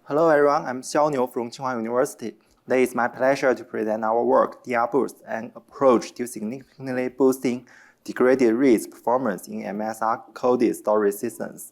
Hello everyone, I'm Xiao from Tsinghua University. Today it's my pleasure to present our work, DRBoost, an approach to significantly boosting degraded reads performance in MSR-Coded storage systems.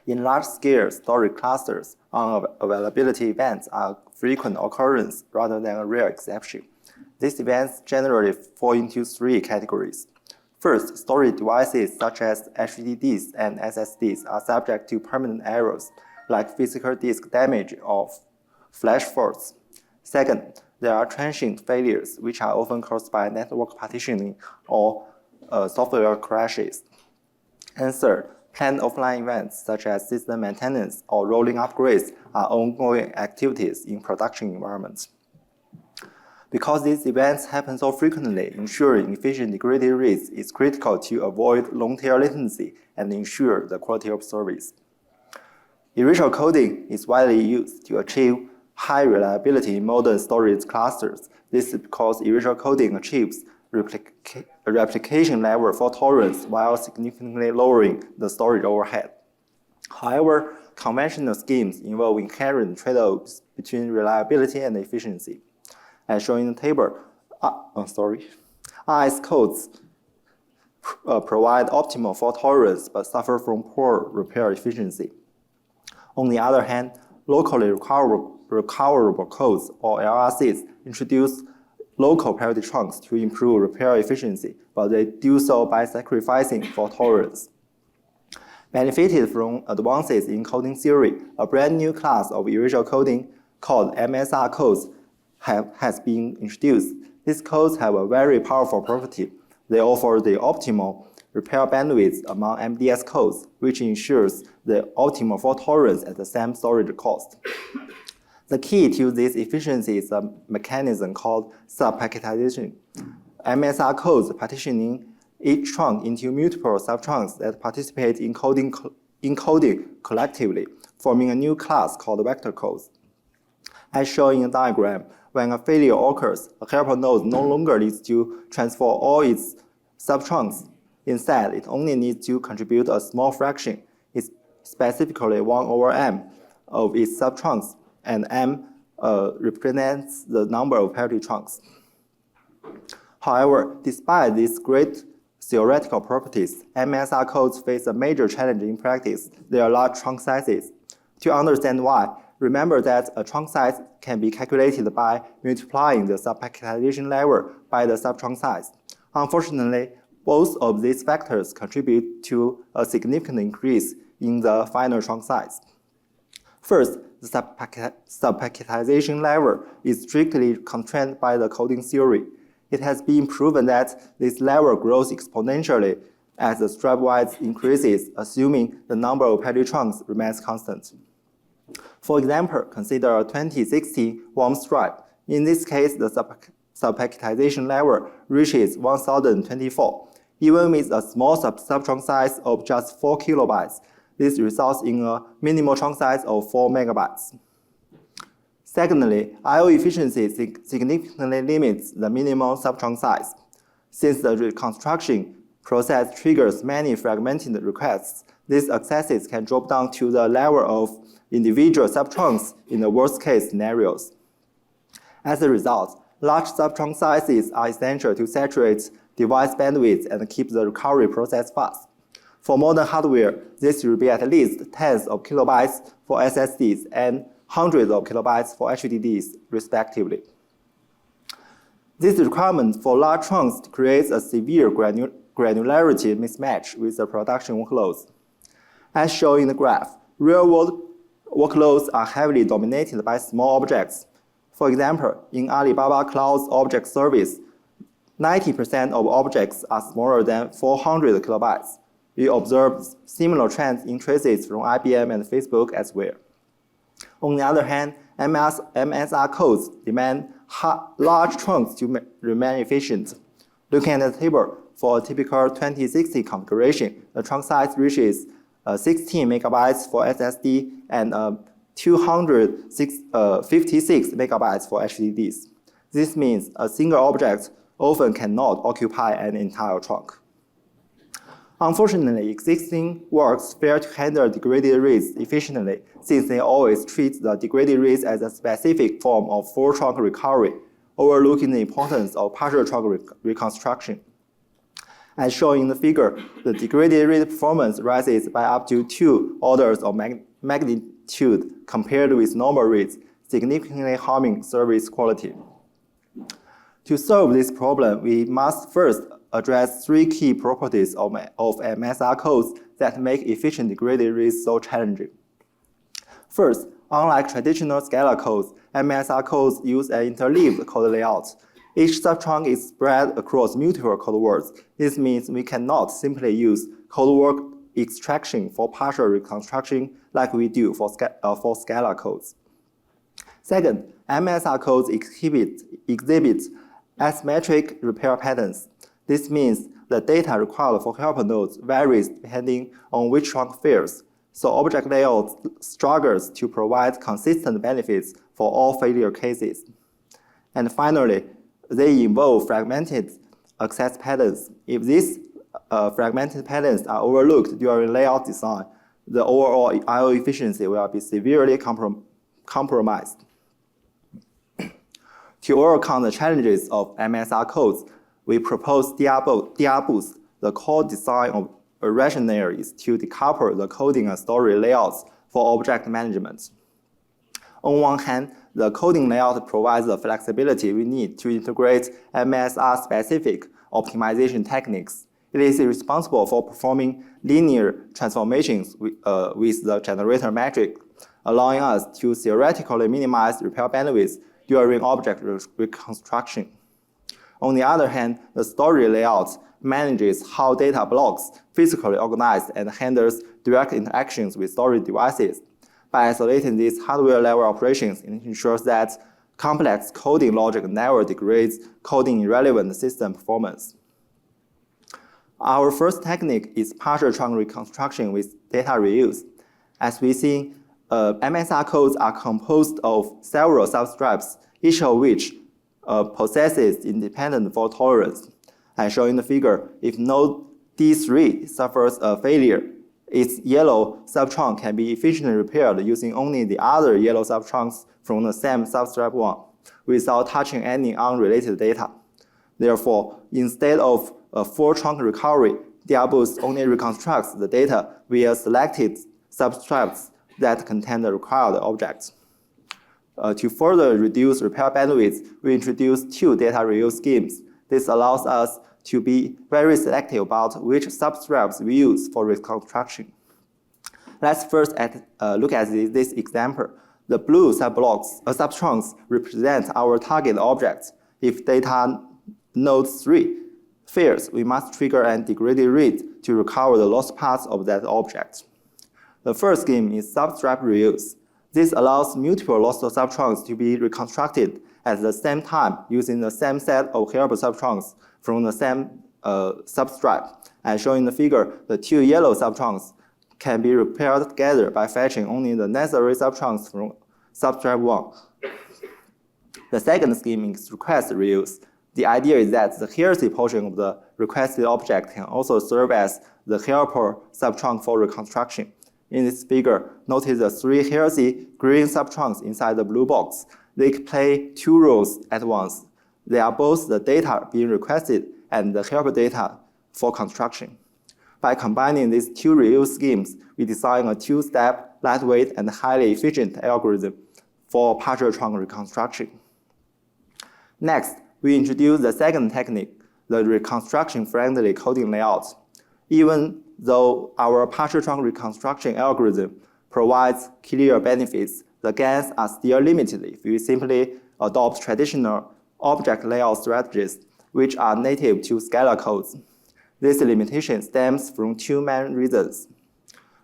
In large-scale storage clusters, unavailability events are frequent occurrence rather than a rare exception. These events generally fall into three categories. First, storage devices such as HDDs and SSDs are subject to permanent errors, like physical disk damage or flash faults. Second, there are transient failures, which are often caused by network partitioning or software crashes. And third, planned offline events such as system maintenance or rolling upgrades are ongoing activities in production environments. Because these events happen so frequently, ensuring efficient degraded reads is critical to avoid long-tail latency and ensure the quality of service. Erasure coding is widely used to achieve high reliability in modern storage clusters. This is because erasure coding achieves replication level fault tolerance while significantly lowering the storage overhead. However, conventional schemes involve inherent trade-offs between reliability and efficiency. As shown in the table, RS codes provide optimal fault tolerance but suffer from poor repair efficiency. On the other hand, locally recoverable codes, or LRCs, introduce local parity chunks to improve repair efficiency, but they do so by sacrificing fault tolerance. Benefited from advances in coding theory, a brand new class of erasure coding called MSR codes has been introduced. These codes have a very powerful property. They offer the optimal repair bandwidth among MDS codes, which ensures the optimal fault tolerance at the same storage cost. The key to this efficiency is a mechanism called subpacketization. MSR codes partitioning each chunk into multiple subchunks that participate in encoding collectively, forming a new class called vector codes. As shown in the diagram, when a failure occurs, a helper node no longer needs to transfer all its subchunks. Instead, it only needs to contribute a small fraction, specifically 1/m of its subchunks, and m represents the number of parity chunks. However, despite these great theoretical properties, MSR codes face a major challenge in practice. They are large chunk sizes. To understand why, remember that a chunk size can be calculated by multiplying the subpacketization level by the subchunk size. Unfortunately, both of these factors contribute to a significant increase in the final chunk size. First, the subpacketization level is strictly constrained by the coding theory. It has been proven that this level grows exponentially as the stripe width increases, assuming the number of parity chunks remains constant. For example, consider a 2060 warm stripe. In this case, the subpacketization level reaches 1024. Even with a small subchunk size of just 4 kilobytes, this results in a minimal chunk size of 4 megabytes. Secondly, I/O efficiency significantly limits the minimum subchunk size. Since the reconstruction process triggers many fragmented requests, these accesses can drop down to the level of individual subchunks in the worst-case scenarios. As a result, large subchunk sizes are essential to saturate device bandwidth and keep the recovery process fast. For modern hardware, this will be at least tens of kilobytes for SSDs and hundreds of kilobytes for HDDs, respectively. This requirement for large chunks creates a severe granularity mismatch with the production workloads. As shown in the graph, real-world workloads are heavily dominated by small objects. For example, in Alibaba Cloud's object service, 90% of objects are smaller than 400 kilobytes. We observed similar trends in traces from IBM and Facebook as well. On the other hand, MSR codes demand large chunks to remain efficient. Looking at the table, for a typical 2060 configuration, the chunk size reaches 16 megabytes for SSD and 256 megabytes for HDDs. This means a single object often cannot occupy an entire chunk. Unfortunately, existing works fail to handle degraded reads efficiently since they always treat the degraded reads as a specific form of full trunk recovery, overlooking the importance of partial trunk reconstruction. As shown in the figure, the degraded read performance rises by up to 2 orders of magnitude compared with normal reads, significantly harming service quality. To solve this problem, we must first address 3 key properties of MSR codes that make efficient degraded reads so challenging. First, unlike traditional scalar codes, MSR codes use an interleaved code layout. Each subtrunk is spread across multiple code words. This means we cannot simply use code word extraction for partial reconstruction like we do for scalar codes. Second, MSR codes exhibit asymmetric repair patterns. This means the data required for helper nodes varies depending on which trunk fails, so object layout struggles to provide consistent benefits for all failure cases. And finally, they involve fragmented access patterns. If these fragmented patterns are overlooked during layout design, the overall I/O efficiency will be severely compromised. To overcome the challenges of MSR codes, we propose DRBoost. The core design of a rationale is to decouple the coding and story layouts for object management. On one hand, the coding layout provides the flexibility we need to integrate MSR-specific optimization techniques. It is responsible for performing linear transformations with the generator metric, allowing us to theoretically minimize repair bandwidth during object reconstruction. On the other hand, the story layout manages how data blocks physically organized and handles direct interactions with storage devices. By isolating these hardware-level operations, it ensures that complex coding logic never degrades coding-irrelevant system performance. Our first technique is partial trunk reconstruction with data reuse. As we see, MSR codes are composed of several substripes, each of which possesses independent fault tolerance. As shown in the figure, if node D3 suffers a failure, its yellow subtrunk can be efficiently repaired using only the other yellow subtrunks from the same substrap 1, without touching any unrelated data. Therefore, instead of a full trunk recovery, DRBoost only reconstructs the data via selected substraps that contain the required objects. To further reduce repair bandwidth, we introduced 2 data reuse schemes. This allows us to be very selective about which substraps we use for reconstruction. Let's first look at this example. The blue subtrunks represent our target objects. If data node 3 fails, we must trigger a degraded read to recover the lost parts of that object. The first scheme is substrap reuse. This allows multiple lost subtrunks to be reconstructed at the same time using the same set of helper subtrunks from the same substrap. As shown in the figure, the 2 yellow subtrunks can be repaired together by fetching only the necessary subtrunks from substrap 1. The second scheme is request reuse. The idea is that the heresy portion of the requested object can also serve as the helper subtrunk for reconstruction. In this figure, notice the 3 heresy green subtrunks inside the blue box. They play 2 roles at once. They are both the data being requested and the helper data for construction. By combining these 2 reuse schemes, we design a 2-step, lightweight, and highly efficient algorithm for partial trunk reconstruction. Next, we introduce the second technique, the reconstruction-friendly coding layout. Even though our partial trunk reconstruction algorithm provides clear benefits, the gains are still limited if we simply adopt traditional object layout strategies, which are native to scalar codes. This limitation stems from 2 main reasons.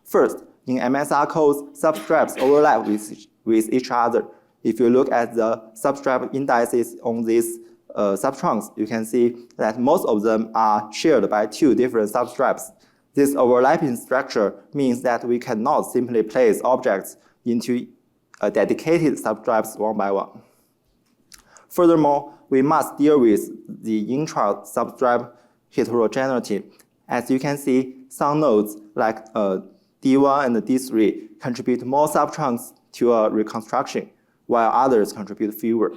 First, in MSR codes, substraps overlap with each other. If you look at the substrap indices on these subtrunks, you can see that most of them are shared by 2 different substraps. This overlapping structure means that we cannot simply place objects into dedicated substraps one by one. Furthermore, we must deal with the intra-substrap heterogeneity. As you can see, some nodes like D1 and D3 contribute more subtrunks to a reconstruction, while others contribute fewer.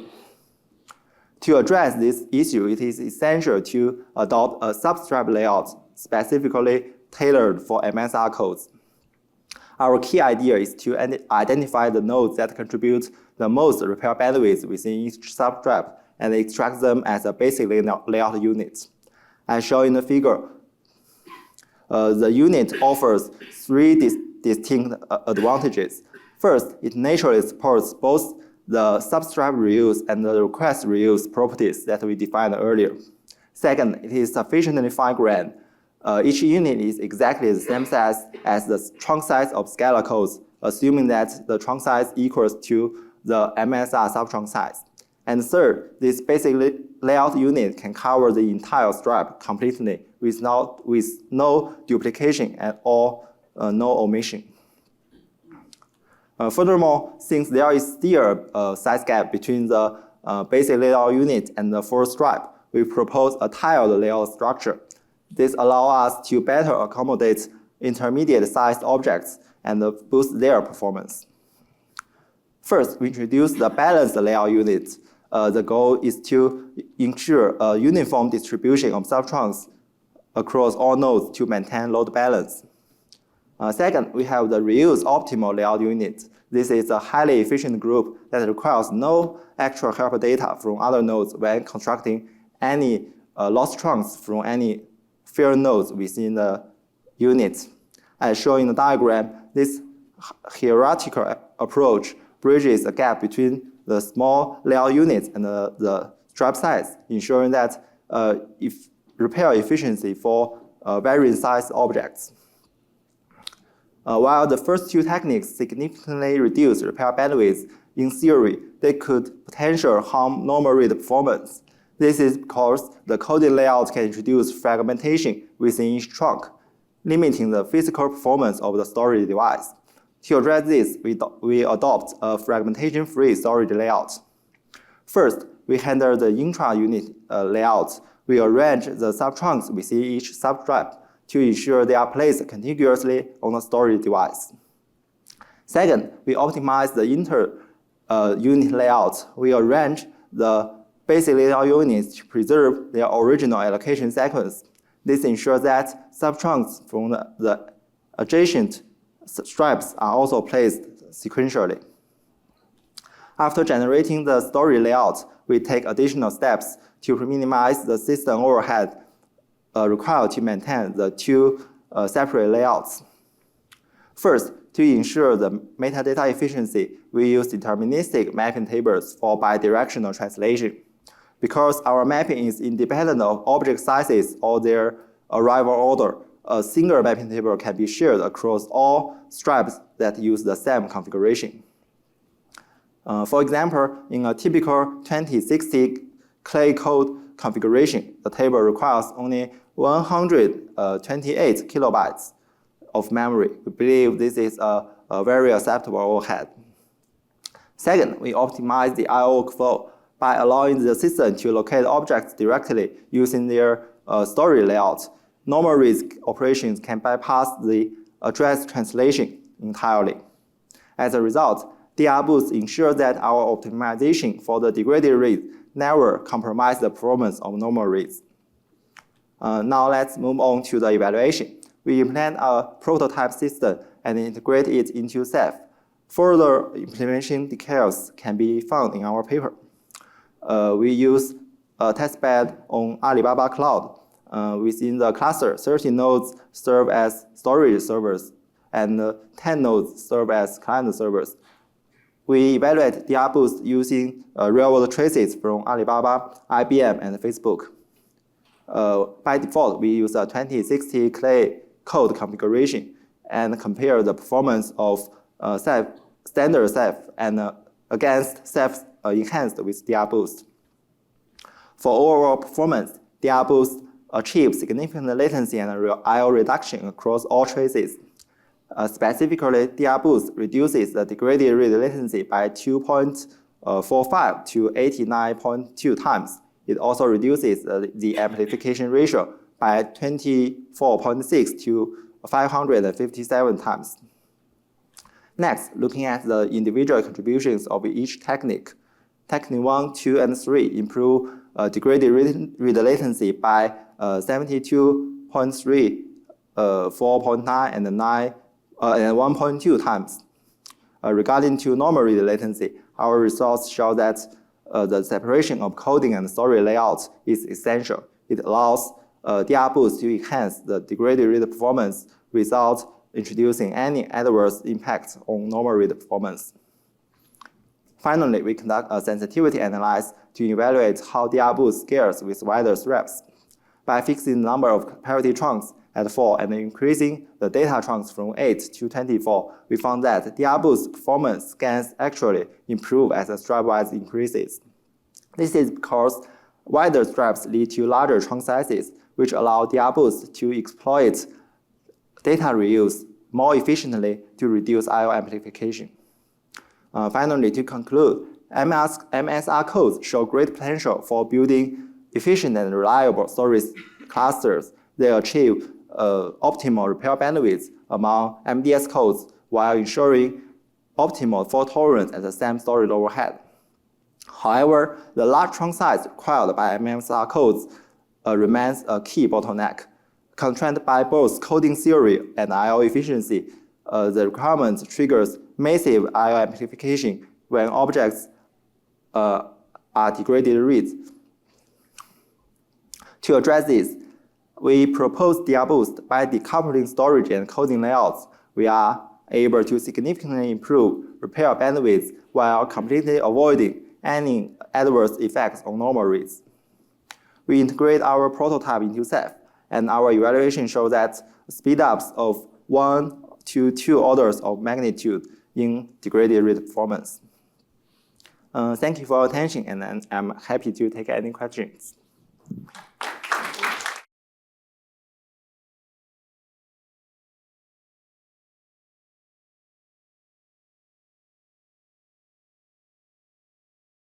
To address this issue, it is essential to adopt a substrap layout specifically tailored for MSR codes. Our key idea is to identify the nodes that contribute the most repair bandwidth within each substrap and extract them as a basic layout unit. As shown in the figure, the unit offers three distinct advantages. First, it naturally supports both the substrap reuse and the request reuse properties that we defined earlier. Second, it is sufficiently fine-grained. Each unit is exactly the same size as the trunk size of scalar codes, assuming that the trunk size equals to the MSR subtrunk size. And third, this basic layout unit can cover the entire stripe completely with no duplication or no omission. Furthermore, since there is still a size gap between the basic layout unit and the full stripe, we propose a tiled layout structure. This allows us to better accommodate intermediate-sized objects and boost their performance. First, we introduce the balanced layout unit. The goal is to ensure a uniform distribution of subtrunks across all nodes to maintain load balance. Second, we have the reuse optimal layout unit. This is a highly efficient group that requires no actual helper data from other nodes when constructing any lost trunks from any failed nodes within the unit. As shown in the diagram, this hierarchical approach bridges the gap between the small layout units and the stripe size, ensuring that repair efficiency for varying size objects. While the first two techniques significantly reduce repair bandwidth, in theory, they could potentially harm normal read performance. This is because the coded layout can introduce fragmentation within each trunk, limiting the physical performance of the storage device. To address this, we adopt a fragmentation-free storage layout. First, we handle the intra-unit layout. We arrange the subtrunks within each substrap to ensure they are placed contiguously on the storage device. Second, we optimize the inter-unit layout. We arrange the basic layout units to preserve their original allocation sequence. This ensures that subtrunks from the adjacent stripes are also placed sequentially. After generating the storage layout, we take additional steps to minimize the system overhead required to maintain the two separate layouts. First, to ensure the metadata efficiency, we use deterministic mapping tables for bidirectional translation. Because our mapping is independent of object sizes or their arrival order, a single mapping table can be shared across all stripes that use the same configuration. For example, in a typical 2060 clay code configuration, the table requires only 128 kilobytes of memory. We believe this is a very acceptable overhead. Second, we optimize the I/O flow by allowing the system to locate objects directly using their storage layout. Normal read operations can bypass the address translation entirely. As a result, DRBoost ensures that our optimization for the degraded read never compromises the performance of normal reads. Now let's move on to the evaluation. We implement a prototype system and integrate it into Ceph. Further implementation details can be found in our paper. We use a testbed on Alibaba Cloud. Within the cluster, 30 nodes serve as storage servers, and 10 nodes serve as client servers. We evaluate DRBoost using real-world traces from Alibaba, IBM, and Facebook. By default, we use a 2060 clay code configuration and compare the performance of standard Ceph and against Ceph enhanced with DRBoost. For overall performance, DRBoost achieves significant latency and I/O reduction across all traces. Specifically, DRBoost reduces the degraded read latency by 2.45 to 89.2 times. It also reduces the amplification ratio by 24.6 to 557 times. Next, looking at the individual contributions of each technique. Technique 1, 2, and 3 improve degraded read latency by 72.3, 4.9, and 1.2 times. Regarding to normal read latency, our results show that the separation of coding and story layout is essential. It allows DRBoost to enhance the degraded read performance without introducing any adverse impact on normal read performance. Finally, we conduct a sensitivity analysis to evaluate how DRBoost scales with wider straps. By fixing the number of parity trunks at 4 and increasing the data trunks from 8 to 24, we found that DRBoost performance scans actually improve as the strap size increases. This is because wider straps lead to larger trunk sizes, which allow DRBoost to exploit data reuse more efficiently to reduce I/O amplification. Finally, to conclude, MSR codes show great potential for building efficient and reliable storage clusters. They achieve optimal repair bandwidth among MDS codes while ensuring optimal fault tolerance at the same storage overhead. However, the large trunk size required by MSR codes remains a key bottleneck. Constrained by both coding theory and I/O efficiency, the requirement triggers massive I/O amplification when objects are degraded reads. To address this, we propose DRBoost. By decoupling storage and coding layouts, we are able to significantly improve repair bandwidth while completely avoiding any adverse effects on normal reads. We integrate our prototype into Ceph, and our evaluation shows that speedups of 1 to 2 orders of magnitude in degraded read performance. Thank you for your attention, and I'm happy to take any questions.